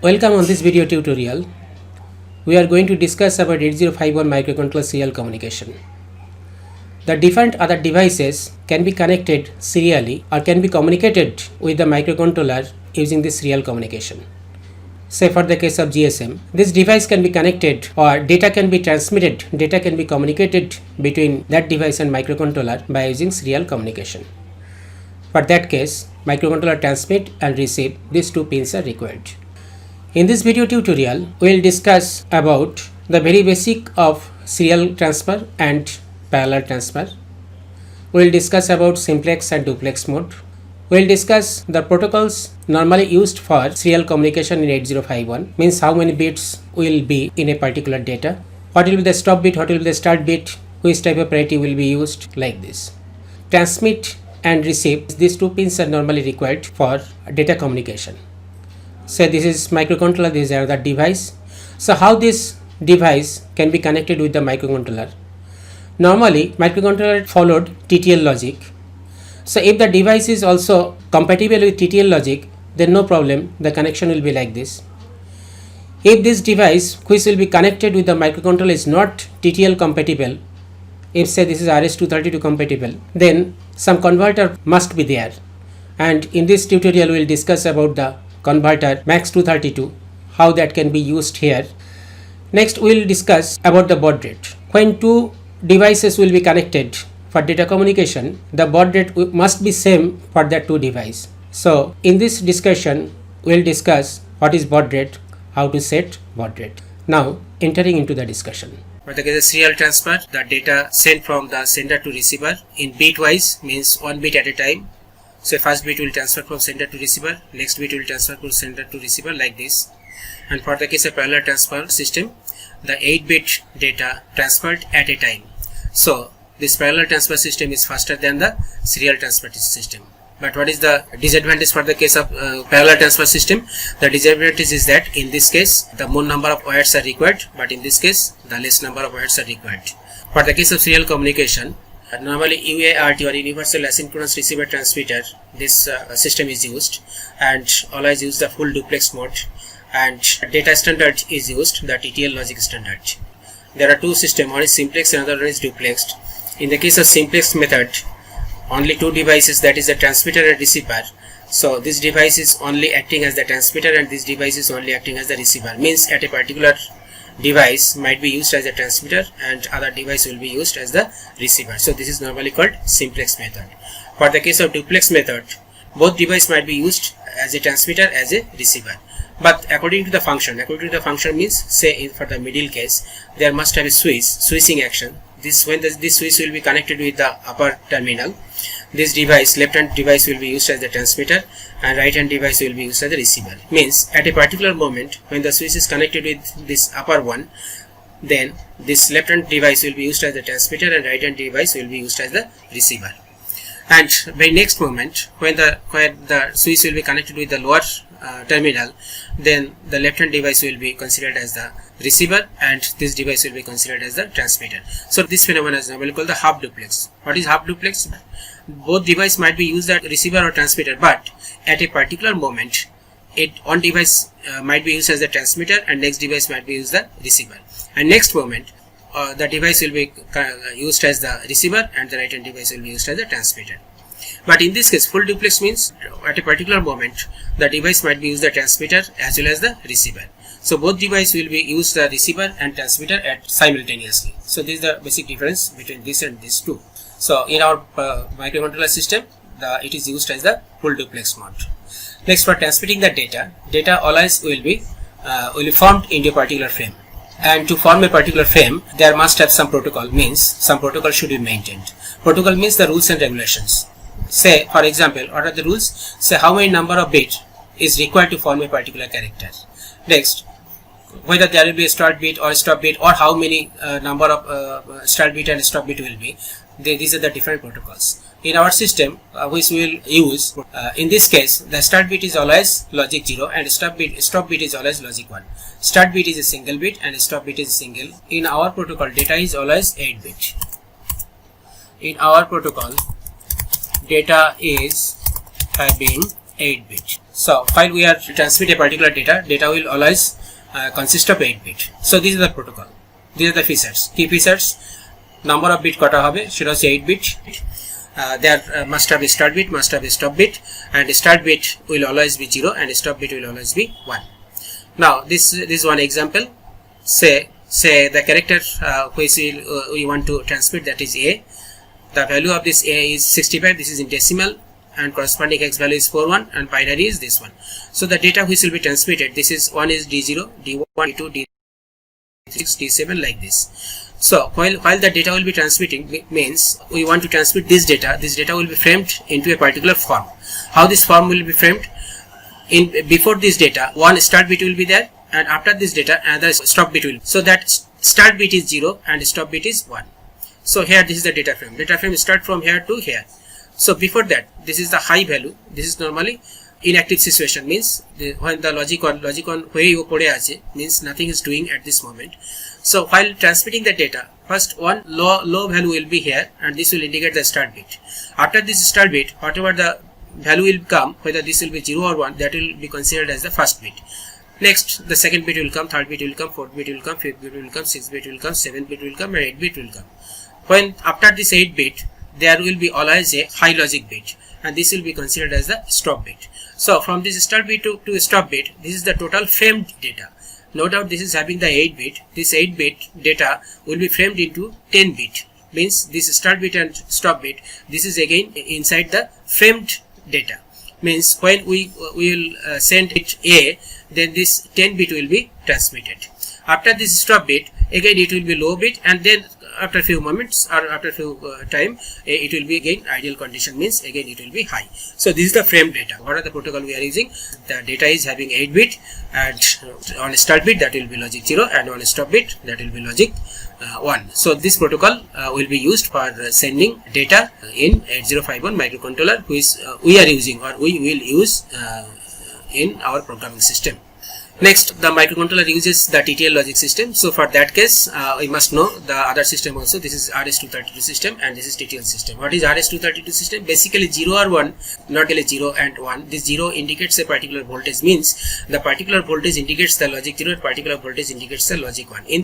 Welcome on this video tutorial. We are going to discuss about 8051 microcontroller serial communication. The different other devices can be connected serially or can be communicated with the microcontroller using this serial communication. Say for the case of GSM, this device can be connected or data can be transmitted, data can be communicated between that device and microcontroller by using serial communication. For that case, microcontroller transmit and receive, these two pins are required. In this video tutorial, we will discuss about the very basic of serial transfer and parallel transfer. We will discuss about simplex and duplex mode. We will discuss the protocols normally used for serial communication in 8051, means how many bits will be in a particular data, what will be the stop bit, what will be the start bit, which type of priority will be used, like this. Transmit and receive, these two pins are normally required for data communication. Say this is microcontroller, this is another device. So how this device can be connected with the microcontroller? Normally microcontroller followed TTL logic. So if the device is also compatible with TTL logic, then no problem, the connection will be like this. If this device which will be connected with the microcontroller is not TTL compatible, if say this is RS-232 compatible, then some converter must be there. And in this tutorial we will discuss about the converter MAX232, how that can be used here. Next we will discuss about the baud rate. When two devices will be connected for data communication, the baud rate must be same for that two devices. So in this discussion we will discuss what is baud rate, how to set baud rate. Now entering into the discussion. For the case of serial transfer, the data sent from the sender to receiver in bitwise, means one bit at a time. So first bit will transfer from sender to receiver, next bit will transfer from sender to receiver, like this. And for the case of parallel transfer system, the 8-bit data transferred at a time. So this parallel transfer system is faster than the serial transfer system. But what is the disadvantage for the case of parallel transfer system? The disadvantage is that in this case the more number of wires are required, but in this case the less number of wires are required. For the case of serial communication, normally UART or universal asynchronous receiver transmitter, this system is used, and always use the full duplex mode, and data standard is used, the TTL logic standard. There are two systems, one is simplex and another one is duplex. In the case of simplex method, only two devices, that is the transmitter and receiver. So this device is only acting as the transmitter and this device is only acting as the receiver, means at a particular device might be used as a transmitter and other device will be used as the receiver. So this is normally called simplex method. For the case of duplex method, both device might be used as a transmitter as a receiver, but according to the function means, say for the middle case, there must have a switching action. When this switch will be connected with the upper terminal, this device, left hand device will be used as the transmitter and right hand device will be used as the receiver. Means at a particular moment when the switch is connected with this upper one, then this left hand device will be used as the transmitter and right hand device will be used as the receiver. And by next moment when the switch will be connected with the lower terminal, then the left hand device will be considered as the receiver and this device will be considered as the transmitter. So this phenomenon is normally called the half duplex. What is half duplex? Both device might be used as receiver or transmitter, but at a particular moment one device might be used as the transmitter and next device might be used as the receiver, and next moment the device will be used as the receiver and the right hand device will be used as the transmitter. But in this case full duplex means at a particular moment the device might be used the transmitter as well as the receiver. So both device will be used the receiver and transmitter simultaneously. So this is the basic difference between this and these two. So in our microcontroller system, it is used as the full duplex mode. Next, for transmitting the data always will be formed into a particular frame. And to form a particular frame, there must have some protocol, means some protocol should be maintained. Protocol means the rules and regulations. Say for example, what are the rules? Say how many number of bits is required to form a particular character. Next, whether there will be a start bit or a stop bit, or how many number of start bit and stop bit will be. These are the different protocols. In our system which we will use, in this case the start bit is always logic 0 and stop bit is always logic 1. Start bit is a single bit and stop bit is single. In our protocol data is always 8 bit. In our protocol data is having 8 bit. So while we are transmit a particular data will always consist of 8 bit. So this is the protocol. These are the features. Key features. Number of bit kata hobe should also 8 bit. There must have a start bit, must have a stop bit, and start bit will always be 0 and stop bit will always be 1. Now this is one example. Say the character which we want to transmit, that is A. The value of this A is 65. This is in decimal, and corresponding hex value is 41, and binary is this one. So the data which will be transmitted, this is one is D0, D1, D2, D6, D7 like this. So while the data will be transmitting, means we want to transmit this data will be framed into a particular form. How this form will be framed? Before this data, one start bit will be there, and after this data another stop bit will. So that start bit is 0 and stop bit is 1. So here this is the data frame. Data frame start from here to here. So before that, this is the high value. This is normally inactive situation, means when the logic on where you pode ache, means nothing is doing at this moment. So while transmitting the data, first one low value will be here, and this will indicate the start bit. After this start bit, whatever the value will come, whether this will be 0 or 1, that will be considered as the first bit. Next, the second bit will come, third bit will come, fourth bit will come, fifth bit will come, sixth bit will come, seventh bit will come, and 8 bit will come. When after this 8 bit, there will be always a high logic bit, and this will be considered as the stop bit. So from this start bit to stop bit, this is the total framed data. No doubt this is having the 8 bit. This 8 bit data will be framed into 10 bit. Means this start bit and stop bit, this is again inside the framed data. Means when we will send it A, then this 10 bit will be transmitted. After this stop bit, again it will be low bit, and then after few moments or after few time, it will be again ideal condition, means again it will be high. So this is the frame data. What are the protocol we are using? The data is having 8 bit, and on start bit that will be logic 0, and on stop bit that will be logic 1. So this protocol will be used for sending data in 8051 microcontroller, which we are using or we will use in our programming system. Next, the microcontroller uses the TTL logic system. So for that case, we must know the other system also. This is RS-232 system, and this is TTL system. What is RS-232 system? Basically 0 or 1, not really 0 and 1. This 0 indicates a particular voltage, means the particular voltage indicates the logic 0, and particular voltage indicates the logic 1. In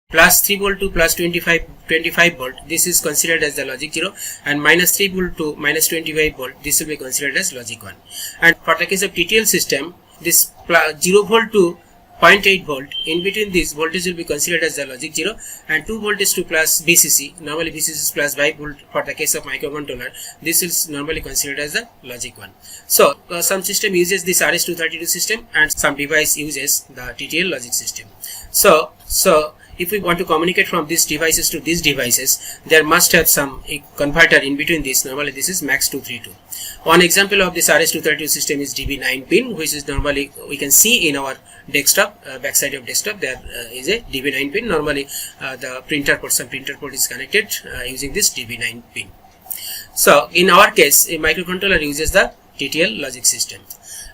plus 3 volt to plus 25 volt, this is considered as the logic 0, and minus 3 volt to minus 25 volt, this will be considered as logic 1. And for the case of TTL system, this 0 volt to 0.8 volt, in between this voltage will be considered as the logic 0, and 2 voltage to plus VCC, normally VCC is plus 5 volt for the case of microcontroller, this is normally considered as the logic 1. So some system uses this RS-232 system, and some device uses the TTL logic system. So if we want to communicate from these devices to these devices, there must have some converter in between this. Normally this is MAX232. One example of this RS-232 system is DB9 pin, which is normally we can see in our desktop, backside of desktop there is a DB9 pin. Normally the printer port, some printer port is connected using this DB9 pin. So in our case, a microcontroller uses the TTL logic system.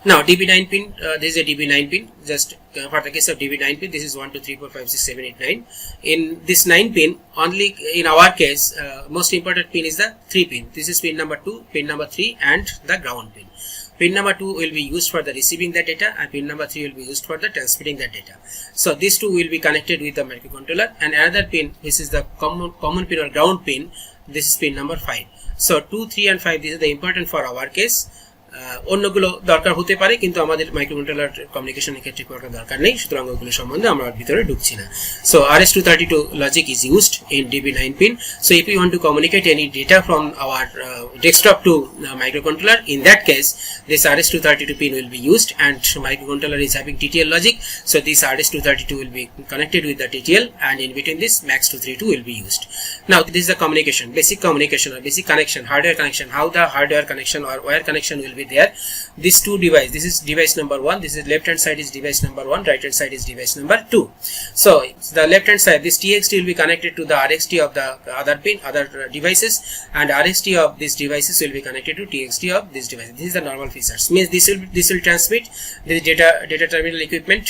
Now DB9 pin, this is a DB9 pin. Just for the case of DB9 pin, this is 1, 2, 3, 4, 5, 6, 7, 8, 9. In this 9 pin, only in our case, most important pin is the 3 pin. This is pin number 2, pin number 3, and the ground pin. Pin number 2 will be used for the receiving the data, and pin number 3 will be used for the transmitting the data. So these two will be connected with the microcontroller, and another pin, which is the common pin or ground pin, this is pin number 5. So 2, 3 and 5, this is the important for our case. অন্যগুলো দরকার হতে পারে, কিন্তু আমাদের microcontroller কমিউনিকেশনের ক্ষেত্রে কোনো দরকার নেই, সুতরাং ওগুলো সম্বন্ধে আমরা ভিতরে ঢুকছি না। So RS-232 logic is used in DB9 pin. So if we want to communicate any data from our desktop to microcontroller, in that case this RS-232 pin will be used, and microcontroller is having TTL logic, so this RS-232 will be connected with the TTL, and in between this MAX232 will be used. Now this is the communication, basic communication or basic connection, hardware connection, how the hardware connection or wire connection will be there. These two devices, this is device number 1, this is left hand side is device number 1, right hand side is device number 2. So the left hand side, this TXT will be connected to the RXT of the other pin, other devices, and RXT of these devices will be connected to TXT of this device. This is the normal features, means this will transmit the data terminal equipment.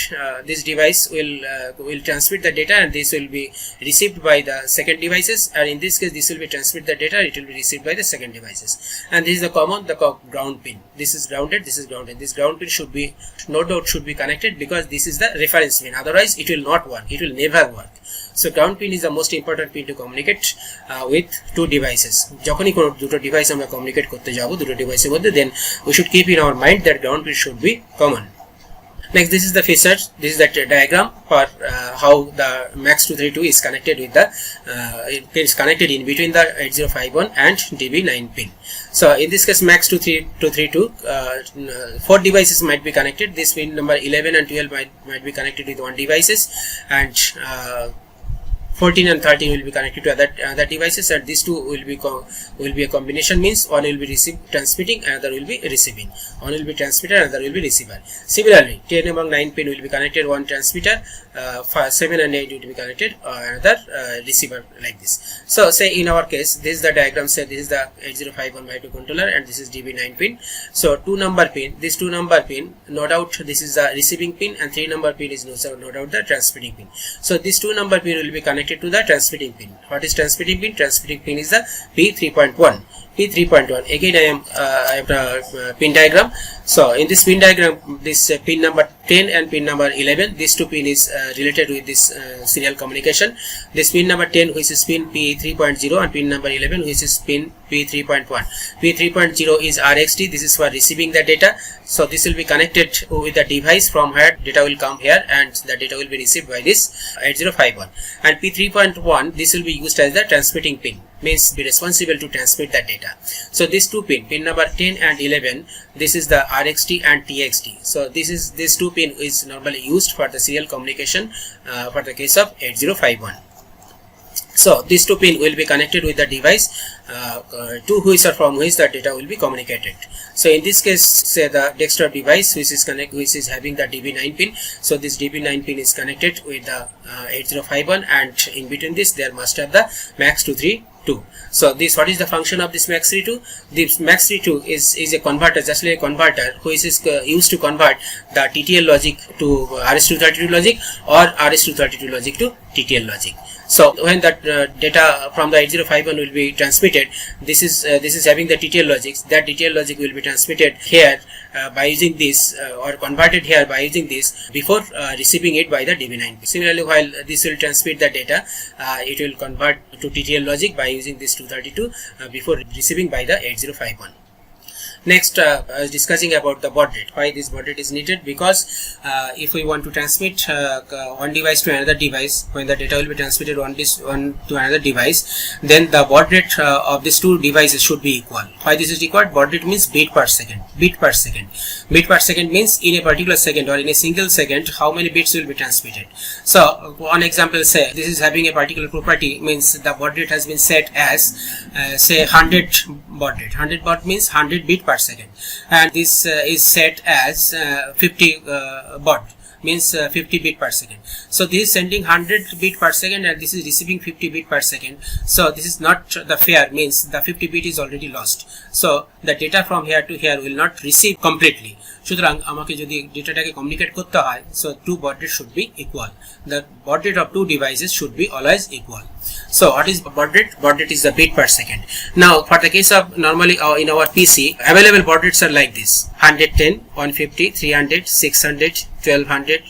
This device will transmit the data, and this will be received by the second devices, and in this case this will be transmit the data, it will be received by the second devices. And this is the common, the ground pin. This is grounded, this is grounded. This ground pin should be, no doubt, should be connected, because this is the reference pin. Otherwise, it will not work. It will never work. So ground pin is the most important pin to communicate with two devices. যখনই কোনো দুটো device আমরা communicate করতে যাব দুটো ডিভাইসের মধ্যে, then we should keep in our mind that ground pin should be common. Next, this is the features. This is the diagram for how the MAX232 is connected with the is connected in between the 8051 and DB9 pin. So in this case, MAX232, 4 devices might be connected. This pin number 11 and 12 might be connected with one devices, and 14 and 13 will be connected to other devices, and these two will be a combination, means one will be transmitting, another will be receiving. One will be transmitter, another will be receiver. Similarly, 10 among 9 pin will be connected one transmitter, 7 and 8 will be connected another receiver, like this. So say in our case, this is the diagram. Say this is the 8051 microcontroller and this is DB9 pin. So 2 number pin, this 2 number pin, no doubt this is the receiving pin, and 3 number pin is no doubt the transmitting pin. So this 2 number pin will be connected to the transmitting pin. What is transmitting pin? Transmitting pin is the P3.1. P3.1. Again, I have the pin diagram. So in this pin diagram, this pin number 10 and pin number 11, these two pin is related with this serial communication. This pin number 10, which is pin P3.0, and pin number 11, which is pin P3.1. P3.0 is RxD. This is for receiving the data. So this will be connected with the device from where data will come here, and the data will be received by this 8051. And P3.1, this will be used as the transmitting pin, means be responsible to transmit the data. So these two pin number 10 and 11, this is the RxD and TxD. So this two pin is normally used for the serial communication for the case of 8051. So these two pin will be connected with the device to which or from which the data will be communicated. So in this case, say the desktop device which is having the DB9 pin. So this DB9 pin is connected with the 8051, and in between this there must have the MAX232. So this, what is the function of this MAX32? This MAX32 is a converter, just like a converter, which is used to convert the TTL logic to RS232 logic, or RS232 logic to TTL logic. So when that data from the 8051 will be transmitted, this is having the TTL logic. That TTL logic will be transmitted here by using this, or converted here by using this, before receiving it by the DB9 pin. Similarly, while this will transmit the data, it will convert to TTL logic by using this 232 before receiving by the 8051. Next, I was discussing about the baud rate. Why this baud rate is needed? Because if we want to transmit one device to another device, when the data will be transmitted one to another device, then the baud rate of these two devices should be equal. Why this is required? Baud rate means bit per second. Bit per second. Bit per second means in a particular second, or in a single second, how many bits will be transmitted. So one example, say this is having a particular property, means the baud rate has been set as say 100 baud rate. 100 baud means 100 bit per second, and this is set as 50 baud, means 50 bit per second. So this is sending 100 bit per second, and this is receiving 50 bit per second. So this is not the fair, means the 50 bit is already lost. So the data from here to here will not receive completely. সুতরাং আমাকে যদি ডেটাটাকে communicate করতে হয়, so two baud rate should be equal. The baud rate of two devices should be always equal. So what is baud rate? Baud rate is the bit per second. Now for the case of normally in our PC, available baud rates are like this: 110, 150, 300, 600, 1200,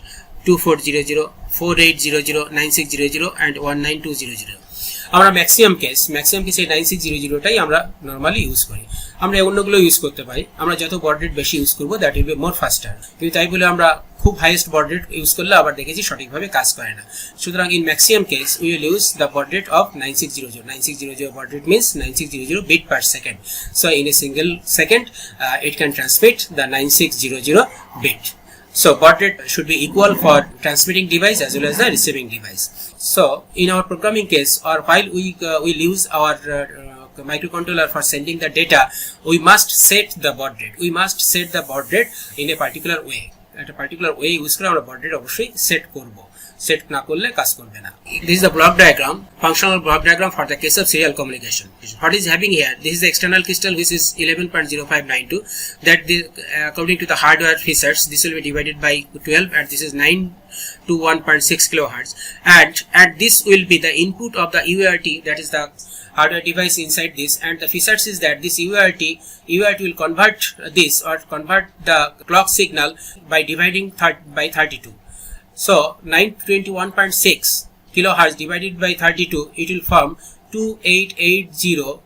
2400, 4800, 9600 and 19200. আমরা maximum case এই 9600টাই আমরা normally use করি। আমরা অন্যগুলো use করতে পারি, আমরা যত baud rate বেশি ইউজ করব দ্যাট উইল বি মোর ফাস্টার। কিন্তু তাই বলে আমরা খুব হাইয়েস্ট baud rate ইউজ করলে আবার দেখেছি সঠিকভাবে কাজ করে না। সুতরাং in maximum case we will use the baud rate of 9600. 9600 baud rate means 9600 bit per second. So in a single second it can transmit the 9600 bit. So baud rate should be equal for transmitting device as well as the receiving device. So in our programming case, or while we will use our microcontroller for sending the data, we must set the baud rate. We must set the baud rate in a particular way. At a particular way use করে আমরা baud rate অবশ্যই set করব। Set না করলে কাজ করবে না। This is the block diagram, functional block diagram for the case of serial communication. What is having here? This is the external crystal, which is 11.0592. That according to the hardware features, this will be divided by 12, and this is 9 to 1.6 kilohertz. And this will be the input of the UART, that is the hardware device inside this, and the features is that this UART will convert this or convert the clock signal by dividing by 32. So 921.6 kilohertz divided by 32, it will form 2880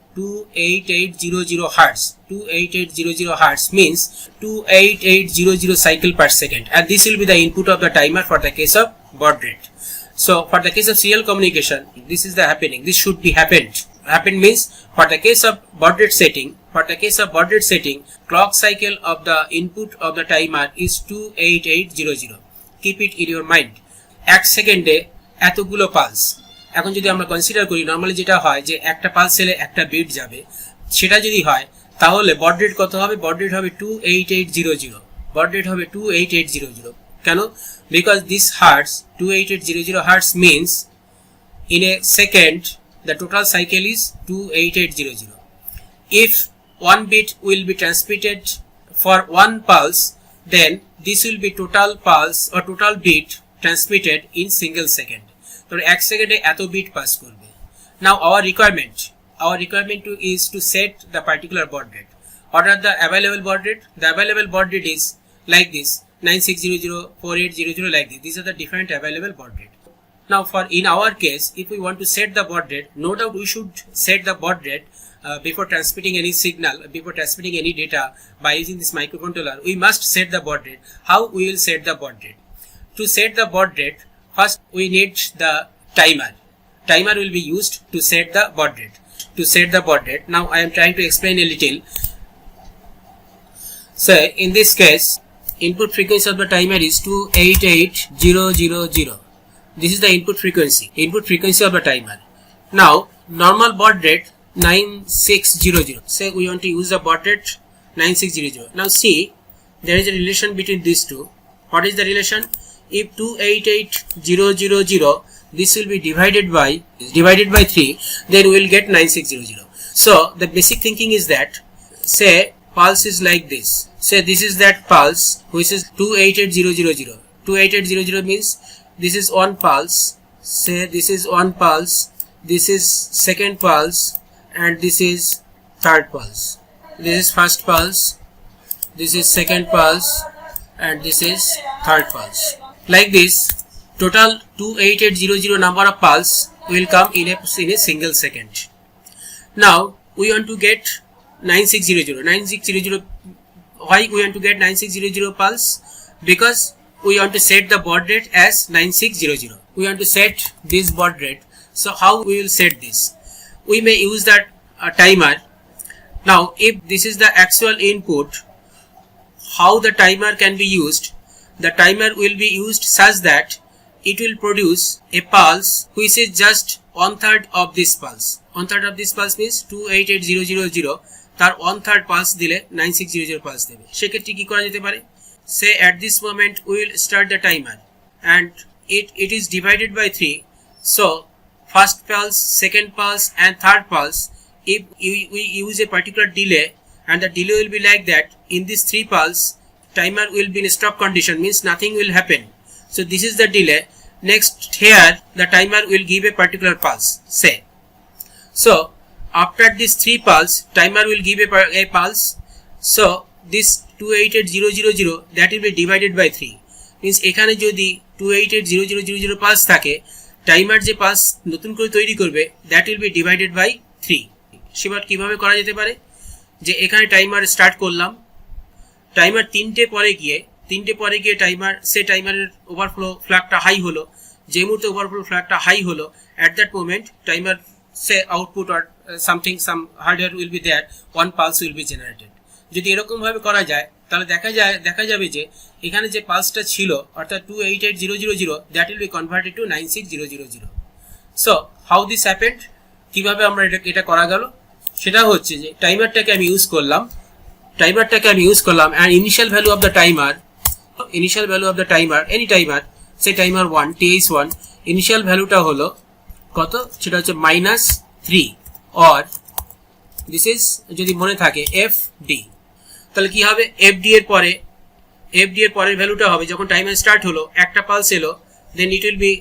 hertz. 28800 hertz means 28800 cycle per second, and this will be the input of the timer for the case of baud rate. So for the case of serial communication, this is the happening. This should be happened. Happened means for the case of baud rate setting, clock cycle of the input of the timer is 28800. Keep it in your mind. এক সেকেন্ডে এতগুলো pulse. এখন যদি আমরা consider করি normally যেটা হয় যে একটা পালস এলে একটা বিট যাবে, সেটা যদি হয় তাহলে baud rate কত হবে? baud rate হবে 28800। baud rate হবে 28800। কেন? Because this hertz 28800 hertz means in a second the total cycle is 28800. If one bit will be transmitted for one pulse, then this will be total pulse or total bit transmitted in single second. So এক সেকেন্ডে এত bit pass করবে। Now our requirement is to set the particular baud rate. What are the available baud rate? The available baud rate is like this: 9600, 4800, like this. These are the different available baud rate. Now for in our case, if we want to set the baud rate, no doubt we should set the baud rate before transmitting any signal, before transmitting any data by using this microcontroller. We must set the baud rate. How we will set the baud rate? To set the baud rate, first we need the timer. Timer will be used to set the baud rate. Now I am trying to explain a little. So in this case, input frequency of the timer is 288000. This is the input frequency of the timer. Now normal baud rate 9600. Say we want to use the baud rate 9600. Now see, there is a relation between these two. What is the relation? If 288000, this will be divided by 3, then we will get 9600. So the basic thinking is that, say pulse is like this. Say this is that pulse which is 288000. 288000 means this is one pulse. Say this is one pulse, this is second pulse, and this is third pulse. This is first pulse, this is second pulse, and this is third pulse. Like this, total 28800 number of pulse will come in a single second. Now we want to get 9600. Why we want to get 9600 pulse? Because we want to set the baud rate as 9600. We want to set this baud rate. So how we will set this? We may use that timer. Now if this is the actual input, how the timer can be used? The timer will be used such that it will produce a pulse which is just 1/3 of this pulse. 1/3 of this pulse means 288000 তার 1/3 pulse দিলে 9600 pulse দেবে। সেক্ষেত্রে কি করা যেতে পারে? Say at this moment we will start the timer and it is divided by 3. So first pulse, second pulse, and third pulse, if we use a particular delay, and the delay will be like that, in this 3 pulse timer will be in stop condition, means nothing will happen. So this is the delay. Next here the timer will give a particular pulse, say. So after this 3 pulse, timer will give a pulse. So this 288000 that will be divided by 3, means এখানে যদি 288000 pulse থাকে, timer যে pulse নতুন করে তৈরি করবে that will be divided by 3. সেবার কিভাবে করা যেতে পারে? যে এখানে টাইমার স্টার্ট করলাম, টাইমার 3টে পরে গিয়ে টাইমার টাইমারের ওভারফ্লো ফ্ল্যাগটা হাই হলো। যে মুহূর্তে ওভারফ্লো ফ্ল্যাগটা হাই হলো, at that moment timer output or something, some hardware will be there, one pulse will be generated. যদি এরকম ভাবে করা যায় তাহলে দেখা যাবে যে এখানে যে পালসটা ছিল অর্থাৎ 288000 that will be converted to 96000. So how this happened? কিভাবে আমরা এটা করা গেল? সেটা হচ্ছে যে টাইমারটাকে আমি ইউজ করলাম and initial value of the timer, any timer, say timer 1, TH1, initial valueটা হলো কত? সেটা হচ্ছে -3 or this is যদি মনে থাকে FD. তাহলে কি হবে? FD এর পরের ভ্যালুটা হবে যখন টাইমার স্টার্ট হলো, একটা পালস এলো, then it will be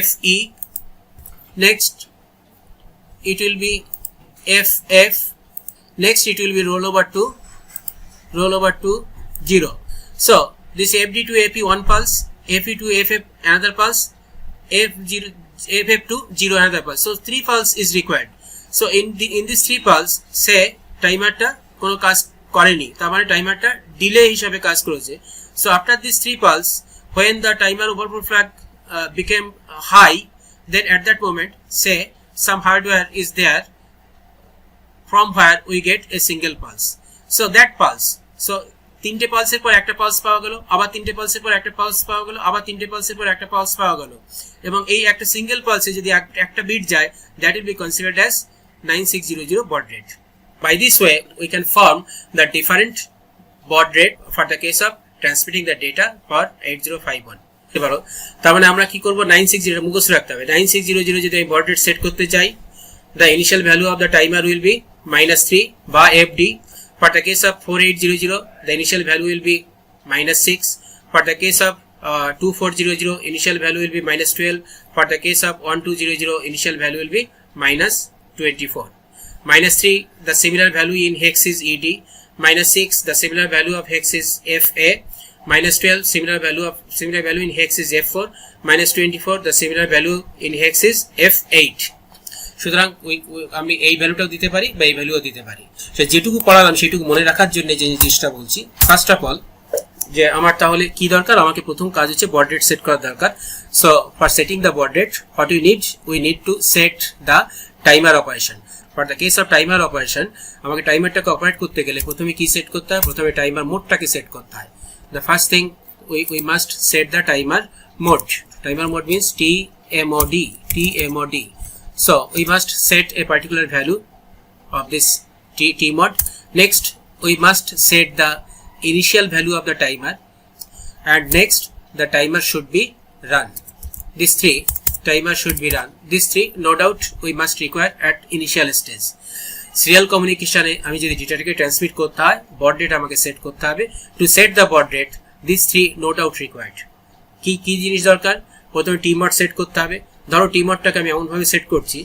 FE. Next it will be FF. Next it will be rollover to 0. So this FD to AP one pulse, FE to FF another pulse, FF to 0 another pulse. So 3 pulse is required. So in this 3 pulse say timer ta kono কাজ করেনি, তার মানে টাইমারটা delay হিসাবে কাজ করেছে। So after this 3 pulse, when the timer overflow flag became high, then at that moment say some hardware is there from where we get a single pulse. So that pulse, so 3টে পালসের পর একটা pulse পাওয়া গেল, আবার 3টে পালসের পর একটা pulse পাওয়া গেল, আবার 3টে পালসের পর একটা পালস পাওয়া গেল, এবং এই একটা সিঙ্গেল পালসে যদি একটা বিট যায়, that will be considered as 9600 baud rate. By this way we can form the different baud rate for the case of transmitting the data for 8051. তার মানে আমরা কি করব, 960 মুখস্থ রাখতে হবে। 9600 যদি আমি baud rate সেট করতে চাই, the initial value of the timer will be -3 বা FD. For the case of 4800, the initial value will be -6. For the case of 2400, initial value will be -12. For the case of 1200, initial value will be -24. -3, the similar value in hex is ED. -6, the similar value of hex is FA. -12, similar value in hex is F4. -24, the similar value in hex is F8. সুতরাং আমি এই ভ্যালুটাও দিতে পারি বা এই ভ্যালুও দিতে পারি। So যেটুকু পড়ালাম সেটুকু মনে রাখার জন্য যে জিনিসটা বলছি, ফার্স্ট অফ অল যে আমার তাহলে কি দরকার, আমাকে প্রথম কাজ হচ্ছে baud rate সেট করা দরকার। So for setting the baud rate, what we need to set the timer operation. For the case of timer operation, আমাকে টাইমারটাকে অপারেট করতে গেলে প্রথমে কি সেট করতে হয়, প্রথমে টাইমার মোডটাকে সেট করতে হয়। The first thing we must set the timer mode. Timer mode means TMOD. So we must set a particular value of this T mode. Next we must set the initial value of the timer, and next the timer should be run. These 3 timer should be run. These 3 no doubt we must require at initial stage. Serial communication এ আমি যদি ডেটাটাকে transmit করতে হয়, baud rate আমাকে set করতে হবে। To set the baud rate, these 3 no doubt required. কি জিনিস দরকার, প্রথমে T mode সেট করতে হবে। ধরো T mode-টাকে আমি এমন ভাবে সেট করছি,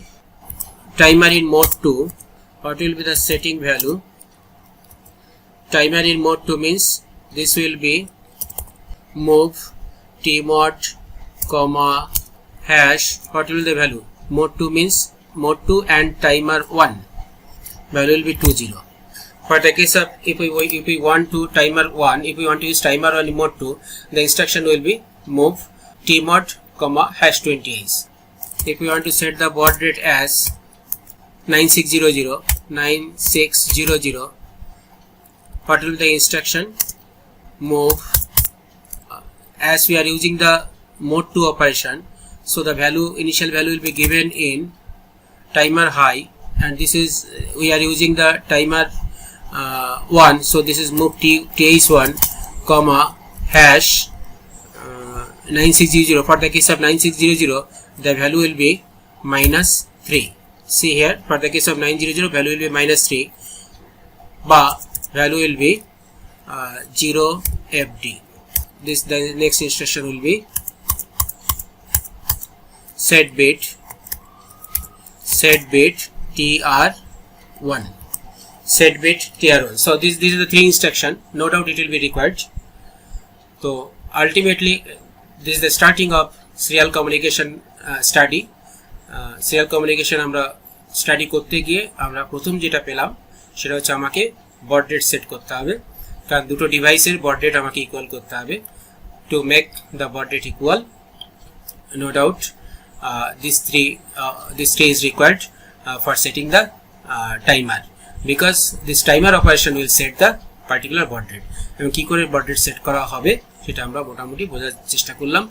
timer in mode 2, what will be the setting value? Timer in mode 2 means this will be move T mode comma hash. What will be the value? Mode 2 means mode 2 and timer 1, value will be 20. For the case of if we want to timer 1, if we want to use timer 1 in mode 2, the instruction will be move T mode comma hash 20s. If we want to set the baud rate as 9600, what will be the instruction? Move, as we are using the mode 2 operation, so the initial value will be given in timer high, and this is we are using the timer 1, so this is move TH1 comma hash 9600. For the case of 9600, the value will be -3. See here, for the case of 900, value will be -3, but value will be 0 FD. The next instruction will be set bit TR1. Set bit TR1. So these are the 3 instructions. No doubt it will be required. So ultimately, this is the starting of serial communication study. Serial communication আমরা study করতে গিয়ে আমরা প্রথম যেটা পেলাম সেটা হচ্ছে আমাকে baud rate সেট করতে হবে, কারণ দুটো ডিভাইসের baud rate আমাকে ইকুয়াল করতে হবে। To make the baud rate equal, no doubt this three is required for setting the timer, because this timer operation will set the particular baud rate. এবং কি করে baud rate সেট করা হবে সেটা আমরা মোটামুটি বোঝার চেষ্টা করলাম